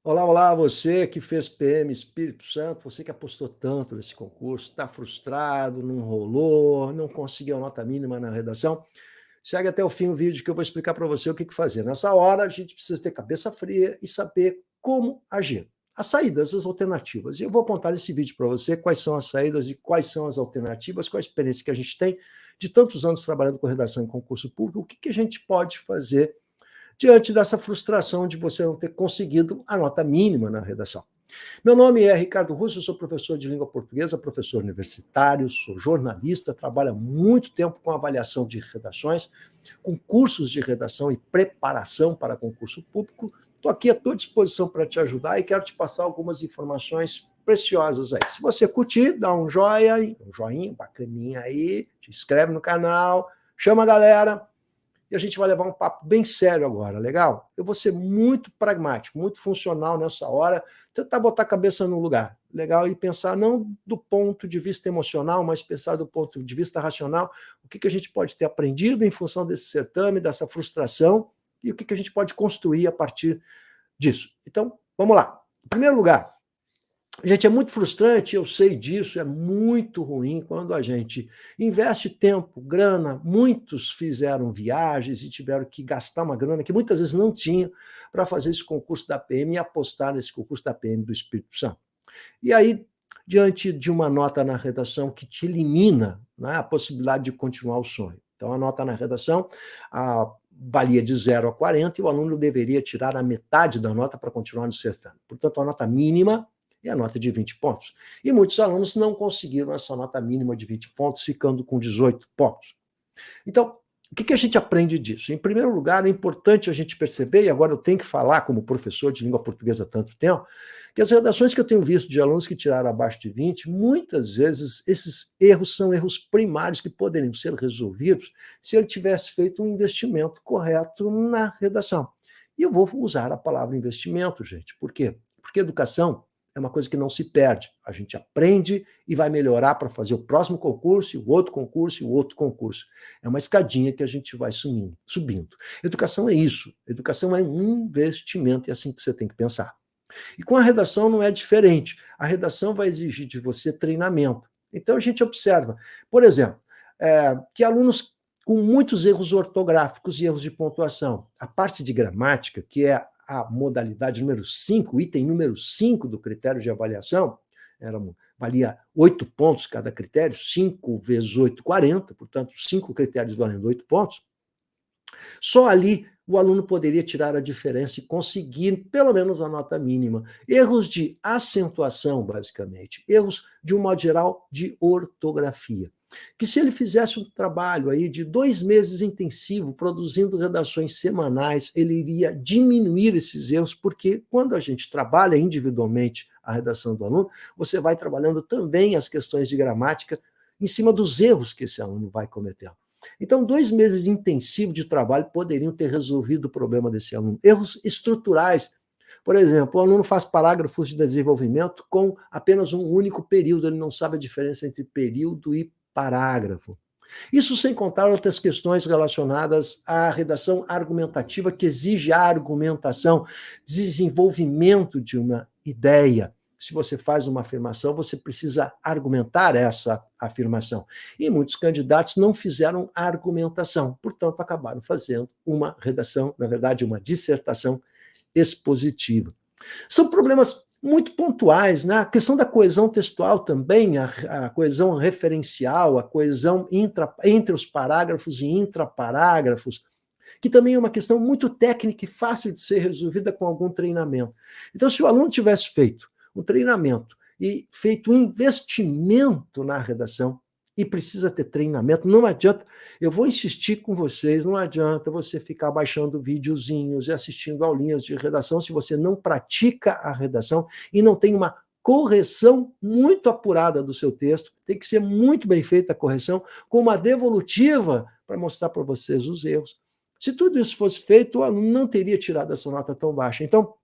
Olá, olá, você que fez PM Espírito Santo, você que apostou tanto nesse concurso, está frustrado, não rolou, não conseguiu a nota mínima na redação. Segue até o fim o vídeo que eu vou explicar para você o que fazer. Nessa hora, a gente precisa ter cabeça fria e saber como agir. As saídas, as alternativas. E eu vou apontar nesse vídeo para você quais são as saídas e quais são as alternativas, qual a experiência que a gente tem de tantos anos trabalhando com redação em concurso público, o que a gente pode fazer diante dessa frustração de você não ter conseguido a nota mínima na redação. Meu nome é Ricardo Russo, eu sou professor de língua portuguesa, professor universitário, sou jornalista, trabalho há muito tempo com avaliação de redações, com cursos de redação e preparação para concurso público. Estou aqui à tua disposição para te ajudar e quero te passar algumas informações preciosas aí. Se você curtir, dá um joinha, bacaninha aí, te inscreve no canal, chama a galera, e a gente vai levar um papo bem sério agora, legal? Eu vou ser muito pragmático, muito funcional nessa hora, tentar botar a cabeça no lugar, legal? E pensar não do ponto de vista emocional, mas pensar do ponto de vista racional, o que a gente pode ter aprendido em função desse certame, dessa frustração, e o que a gente pode construir a partir disso. Então, vamos lá. Em primeiro lugar, gente, é muito frustrante, eu sei disso, é muito ruim quando a gente investe tempo, grana, muitos fizeram viagens e tiveram que gastar uma grana que muitas vezes não tinham para fazer esse concurso da PM e apostar nesse concurso da PM do Espírito Santo. E aí, diante de uma nota na redação que te elimina, né, a possibilidade de continuar o sonho. Então, a nota na redação valia de 0 a 40 e o aluno deveria tirar a metade da nota para continuar no certame. Portanto, a nota mínima é a nota de 20 pontos. E muitos alunos não conseguiram essa nota mínima de 20 pontos, ficando com 18 pontos. Então, o que a gente aprende disso? Em primeiro lugar, é importante a gente perceber, e agora eu tenho que falar como professor de língua portuguesa há tanto tempo, que as redações que eu tenho visto de alunos que tiraram abaixo de 20, muitas vezes esses erros são erros primários que poderiam ser resolvidos se ele tivesse feito um investimento correto na redação. E eu vou usar a palavra investimento, gente. Por quê? Porque educação é uma coisa que não se perde. A gente aprende e vai melhorar para fazer o próximo concurso, o outro concurso e o outro concurso. É uma escadinha que a gente vai subindo. Educação é isso. Educação é um investimento, é assim que você tem que pensar. E com a redação não é diferente. A redação vai exigir de você treinamento. Então a gente observa, por exemplo, que alunos com muitos erros ortográficos e erros de pontuação, a parte de gramática, que é a modalidade número 5, item número 5 do critério de avaliação, valia 8 pontos cada critério, 5 vezes 8, 40, portanto, 5 critérios valendo 8 pontos, só ali o aluno poderia tirar a diferença e conseguir pelo menos a nota mínima. Erros de acentuação, basicamente, erros, de um modo geral, de ortografia. Que se ele fizesse um trabalho aí de 2 meses intensivo, produzindo redações semanais, ele iria diminuir esses erros, porque quando a gente trabalha individualmente a redação do aluno, você vai trabalhando também as questões de gramática em cima dos erros que esse aluno vai cometendo. Então, 2 meses intensivos de trabalho poderiam ter resolvido o problema desse aluno. Erros estruturais. Por exemplo, o aluno faz parágrafos de desenvolvimento com apenas um único período, ele não sabe a diferença entre período e parágrafo. Isso sem contar outras questões relacionadas à redação argumentativa, que exige a argumentação, desenvolvimento de uma ideia. Se você faz uma afirmação, você precisa argumentar essa afirmação. E muitos candidatos não fizeram argumentação, portanto, acabaram fazendo uma redação, na verdade, uma dissertação expositiva. São problemas muito pontuais, né? A questão da coesão textual também, a coesão referencial, a coesão entre os parágrafos e intraparágrafos, que também é uma questão muito técnica e fácil de ser resolvida com algum treinamento. Então, se o aluno tivesse feito um treinamento e feito um investimento na redação, e precisa ter treinamento, não adianta, eu vou insistir com vocês, não adianta você ficar baixando videozinhos e assistindo aulinhas de redação se você não pratica a redação e não tem uma correção muito apurada do seu texto, tem que ser muito bem feita a correção, com uma devolutiva para mostrar para vocês os erros. Se tudo isso fosse feito, o aluno não teria tirado essa nota tão baixa. Então,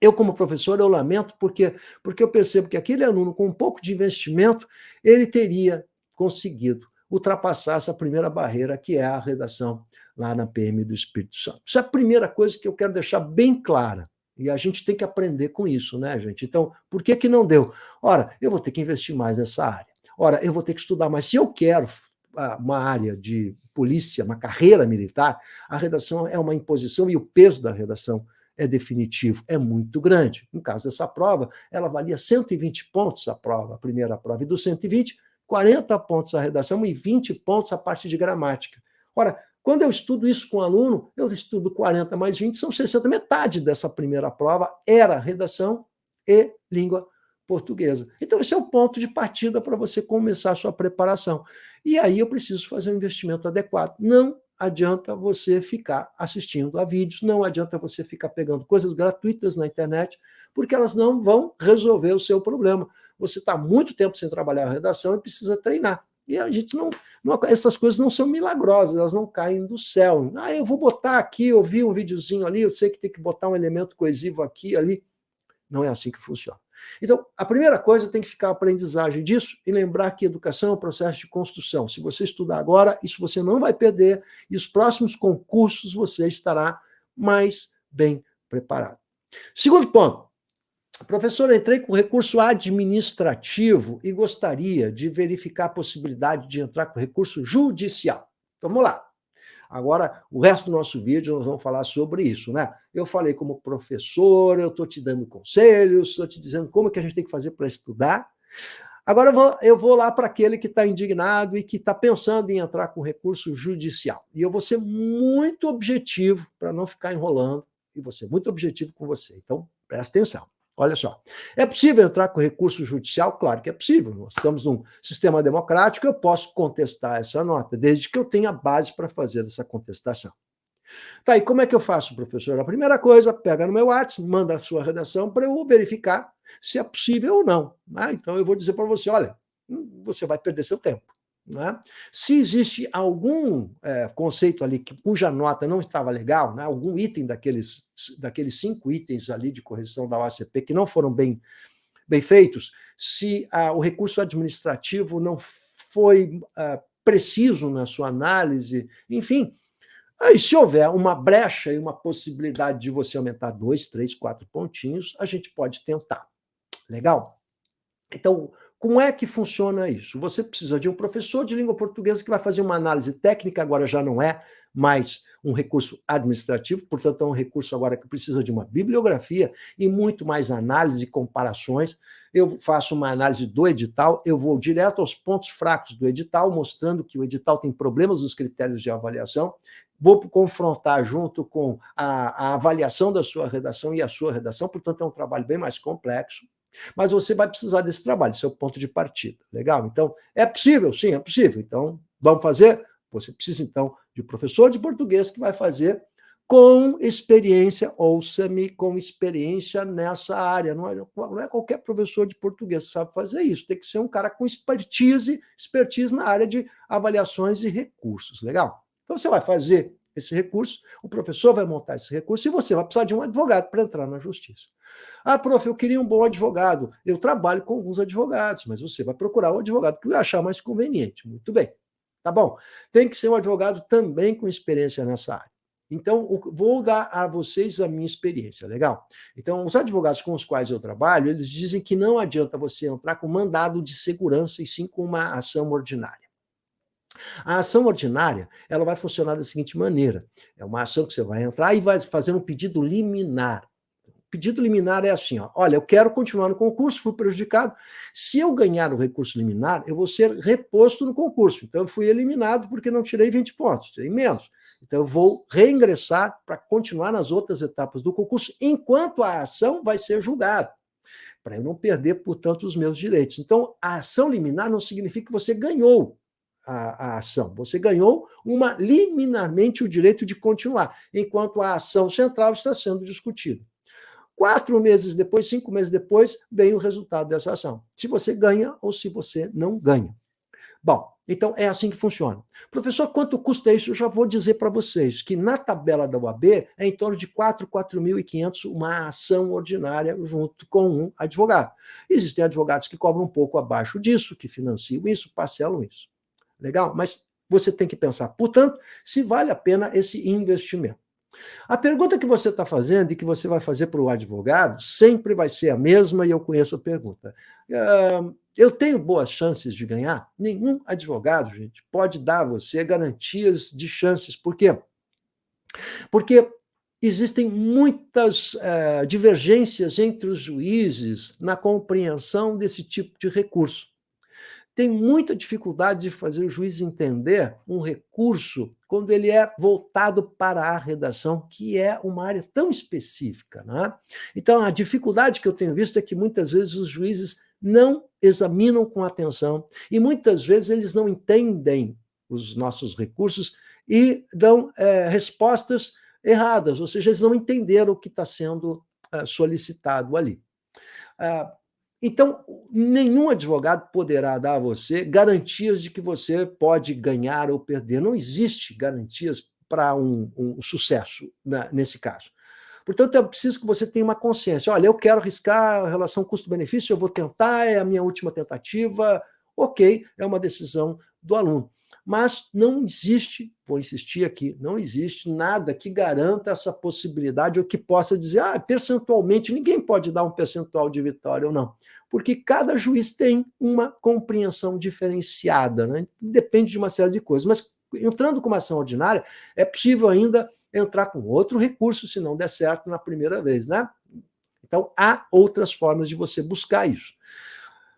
eu, como professor, eu lamento porque eu percebo que aquele aluno, com um pouco de investimento, ele teria conseguido ultrapassar essa primeira barreira, que é a redação lá na PM do Espírito Santo. Isso é a primeira coisa que eu quero deixar bem clara. E a gente tem que aprender com isso, né, gente? Então, por que não deu? Ora, eu vou ter que investir mais nessa área. Ora, eu vou ter que estudar mais. Se eu quero uma área de polícia, uma carreira militar, a redação é uma imposição e o peso da redação é definitivo, é muito grande. No caso dessa prova, ela valia 120 pontos a prova, a primeira prova, e dos 120, 40 pontos a redação e 20 pontos a parte de gramática. Ora, quando eu estudo isso com o aluno, eu estudo 40 mais 20, são 60. Metade dessa primeira prova era redação e língua portuguesa. Então, esse é o ponto de partida para você começar a sua preparação. E aí eu preciso fazer um investimento adequado. Não adianta você ficar assistindo a vídeos, não adianta você ficar pegando coisas gratuitas na internet, porque elas não vão resolver o seu problema. Você está muito tempo sem trabalhar a redação e precisa treinar. E a gente essas coisas não são milagrosas, elas não caem do céu. Ah, eu vou botar aqui, eu vi um videozinho ali, eu sei que tem que botar um elemento coesivo aqui, ali. Não é assim que funciona. Então, a primeira coisa tem que ficar a aprendizagem disso e lembrar que educação é um processo de construção. Se você estudar agora, isso você não vai perder e os próximos concursos você estará mais bem preparado. Segundo ponto. Professor, entrei com recurso administrativo e gostaria de verificar a possibilidade de entrar com recurso judicial. Então, vamos lá. Agora, o resto do nosso vídeo nós vamos falar sobre isso, né? Eu falei como professor, eu estou te dando conselhos, estou te dizendo como que a gente tem que fazer para estudar. Agora eu vou lá para aquele que está indignado e que está pensando em entrar com recurso judicial. E eu vou ser muito objetivo para não ficar enrolando e vou ser muito objetivo com você. Então, presta atenção. Olha só, é possível entrar com recurso judicial? Claro que é possível. Nós estamos num sistema democrático, eu posso contestar essa nota, desde que eu tenha base para fazer essa contestação. Tá, e como é que eu faço, professor? A primeira coisa, pega no meu WhatsApp, manda a sua redação para eu verificar se é possível ou não. Então eu vou dizer para você, olha, você vai perder seu tempo. Se existe algum conceito ali cuja nota não estava legal, algum item daqueles 5 itens ali de correção da OACP que não foram bem feitos, se o recurso administrativo não foi preciso na sua análise, enfim, aí se houver uma brecha e uma possibilidade de você aumentar 2, 3, 4 pontinhos, a gente pode tentar. Legal? Então, como é que funciona isso? Você precisa de um professor de língua portuguesa que vai fazer uma análise técnica, agora já não é mais um recurso administrativo, portanto é um recurso agora que precisa de uma bibliografia e muito mais análise e comparações. Eu faço uma análise do edital, eu vou direto aos pontos fracos do edital, mostrando que o edital tem problemas nos critérios de avaliação, vou confrontar junto com a avaliação da sua redação e a sua redação, portanto é um trabalho bem mais complexo. Mas você vai precisar desse trabalho, esse é o ponto de partida. Legal? Então, é possível? Sim, é possível. Então, vamos fazer? Você precisa, então, de um professor de português que vai fazer com experiência, ouça-me, com experiência nessa área. Não é qualquer professor de português que sabe fazer isso. Tem que ser um cara com expertise na área de avaliações e recursos. Legal? Então, você vai fazer esse recurso, o professor vai montar esse recurso e você vai precisar de um advogado para entrar na justiça. Ah, prof, eu queria um bom advogado. Eu trabalho com alguns advogados, mas você vai procurar um advogado que vai achar mais conveniente. Muito bem. Tá bom. Tem que ser um advogado também com experiência nessa área. Então, vou dar a vocês a minha experiência, legal? Então, os advogados com os quais eu trabalho, eles dizem que não adianta você entrar com mandado de segurança e sim com uma ação ordinária. A ação ordinária, ela vai funcionar da seguinte maneira. É uma ação que você vai entrar e vai fazer um pedido liminar. O pedido liminar é assim, olha, eu quero continuar no concurso, fui prejudicado. Se eu ganhar o recurso liminar, eu vou ser reposto no concurso. Então, eu fui eliminado porque não tirei 20 pontos, tirei menos. Então, eu vou reingressar para continuar nas outras etapas do concurso, enquanto a ação vai ser julgada, para eu não perder, portanto, os meus direitos. Então, a ação liminar não significa que você ganhou a ação. Você ganhou liminarmente o direito de continuar, enquanto a ação central está sendo discutida. 4 meses depois, 5 meses depois, vem o resultado dessa ação. Se você ganha ou se você não ganha. Bom, então é assim que funciona. Professor, quanto custa isso? Eu já vou dizer para vocês que na tabela da UAB é em torno de 4.500 uma ação ordinária junto com um advogado. Existem advogados que cobram um pouco abaixo disso, que financiam isso, parcelam isso. Legal? Mas você tem que pensar, portanto, se vale a pena esse investimento. A pergunta que você está fazendo e que você vai fazer para o advogado sempre vai ser a mesma, e eu conheço a pergunta. Eu tenho boas chances de ganhar? Nenhum advogado, gente, pode dar a você garantias de chances. Por quê? Porque existem muitas divergências entre os juízes na compreensão desse tipo de recurso. Tem muita dificuldade de fazer o juiz entender um recurso quando ele é voltado para a redação, que é uma área tão específica, né? Então, a dificuldade que eu tenho visto é que muitas vezes os juízes não examinam com atenção e muitas vezes eles não entendem os nossos recursos e dão respostas erradas, ou seja, eles não entenderam o que está sendo solicitado ali. Então, nenhum advogado poderá dar a você garantias de que você pode ganhar ou perder. Não existe garantias para um sucesso nesse caso. Portanto, é preciso que você tenha uma consciência. Olha, eu quero arriscar a relação custo-benefício, eu vou tentar, é a minha última tentativa. Ok, é uma decisão do aluno. Mas não existe, vou insistir aqui, não existe nada que garanta essa possibilidade ou que possa dizer, percentualmente, ninguém pode dar um percentual de vitória ou não. Porque cada juiz tem uma compreensão diferenciada, né? Depende de uma série de coisas. Mas entrando com uma ação ordinária, é possível ainda entrar com outro recurso, se não der certo na primeira vez, né? Então, há outras formas de você buscar isso.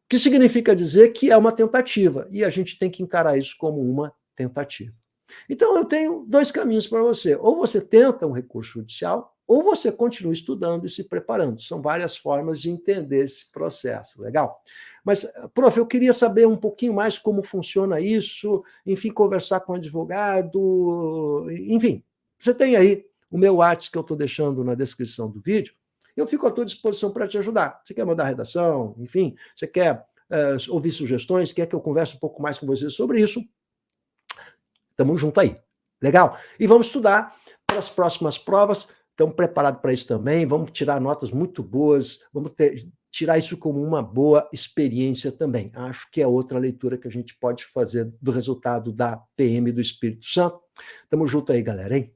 O que significa dizer que é uma tentativa, e a gente tem que encarar isso como uma tentativa. Então, eu tenho dois caminhos para você. Ou você tenta um recurso judicial, ou você continua estudando e se preparando. São várias formas de entender esse processo, legal? Mas, prof, eu queria saber um pouquinho mais como funciona isso, enfim, conversar com o advogado, enfim. Você tem aí o meu WhatsApp que eu estou deixando na descrição do vídeo. Eu fico à tua disposição para te ajudar. Você quer mandar redação, enfim, você quer ouvir sugestões, quer que eu converse um pouco mais com você sobre isso, estamos junto aí. Legal? E vamos estudar para as próximas provas. Estamos preparados para isso também. Vamos tirar notas muito boas. Vamos tirar isso como uma boa experiência também. Acho que é outra leitura que a gente pode fazer do resultado da PM do Espírito Santo. Estamos junto aí, galera, hein?